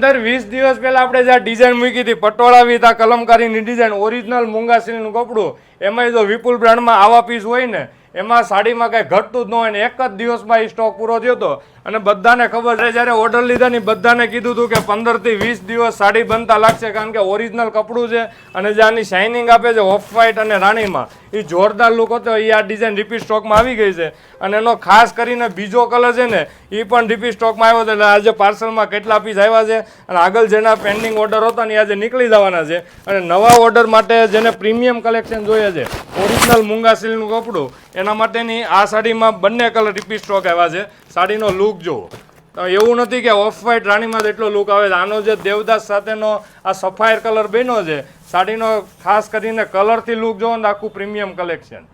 20 દિવસ પહેલા આપણે જે ડિઝાઇન મૂકી હતી પટોળા વિથ આ કલમકારીની ડિઝાઇન ઓરિજિનલ મૂંગા સિલ્કનું કપડું, એમાં જો વિપુલ બ્રાન્ડમાં આવા પીસ હોય ને એમાં સાડીમાં કાંઈ ઘટતું જ ન હોય ને એક જ દિવસમાં એ સ્ટોક પૂરો થયો હતો. અને બધાને ખબર છે જ્યારે ઓર્ડર લીધા ને બધાને કીધું હતું કે 15 થી 20 દિવસ સાડી બનતા લાગશે, કારણ કે ઓરિજિનલ કપડું છે અને જે આની શાઇનિંગ આપે છે ઓફ વ્હાઇટ અને રાણીમાં એ જોરદાર લુક હતો. એ આ ડિઝાઇન રિપીટ સ્ટોકમાં આવી ગઈ છે અને એનો ખાસ કરીને બીજો કલર છે ને એ પણ રિપીટ સ્ટોકમાં આવ્યો છે. એટલે આજે પાર્સલમાં કેટલા પીસ આવ્યા છે અને આગળ જેના પેન્ડિંગ ઓર્ડર હતા ને એ આજે નીકળી જવાના છે. અને નવા ઓર્ડર માટે જેને પ્રીમિયમ કલેક્શન જોઈએ છે ઓરિજિનલ મૂંગા સિલ્કનું કપડું એના માટેની આ સાડીમાં બંને કલર રિપીટ સ્ટોક આવ્યા છે. સાડીનો લુક જુઓ, એવું નથી કે ઓફ વ્હાઇટ રાણીમાં જેટલો લુક આવે છે. આનો જે દેવદાસ સાથેનો આ સફાયર કલર બન્યો છે સાડીનો, ખાસ કરીને કલરથી લુક જુઓ ને આખું પ્રીમિયમ કલેક્શન.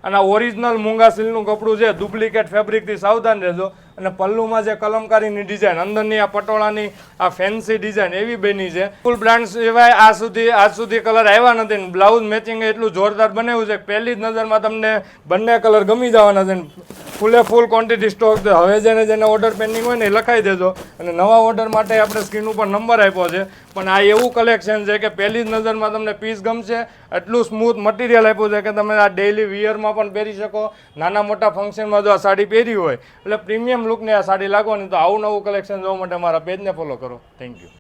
અને આ ઓરિજિનલ મૂંગા સિલ્કનું કપડું છે, ડુપ્લિકેટ ફેબ્રિકથી સાવધાન રહેજો. અને પલ્લુમાં જે કલમકારીની ડિઝાઇન અંદરની આ પટોળાની આ ફેન્સી ડિઝાઇન એવી બની છે. ફૂલ બ્રાન્ડ સિવાય આજ સુધી કલર આવ્યા નથી. બ્લાઉઝ મેચિંગ એટલું જોરદાર બનાવ્યું છે પહેલી જ નજરમાં તમને બંને કલર ગમી જવાના છે. ફૂલ ક્વોન્ટિટી સ્ટોક છે. હવે જેને ઓર્ડર પેન્ડિંગ હોય ને એ લખાઈ દેજો. અને નવા ઓર્ડર માટે આપણે સ્ક્રીન ઉપર નંબર આપ્યો છે. પણ આ એવું કલેક્શન છે કે પહેલી જ નજરમાં તમને પીસ ગમશે. એટલું સ્મૂથ મટીરિયલ આપ્યું છે કે તમે આ ડેઇલી વિયરમાં પણ પહેરી શકો. નાના મોટા ફંક્શનમાં જો આ સાડી પહેરી હોય એટલે પ્રીમિયમ લુકની આ સાડી લાગવાની. તો આવું નવું કલેક્શન જોવા માટે મારા પેજને ફોલો કરો. Thank you.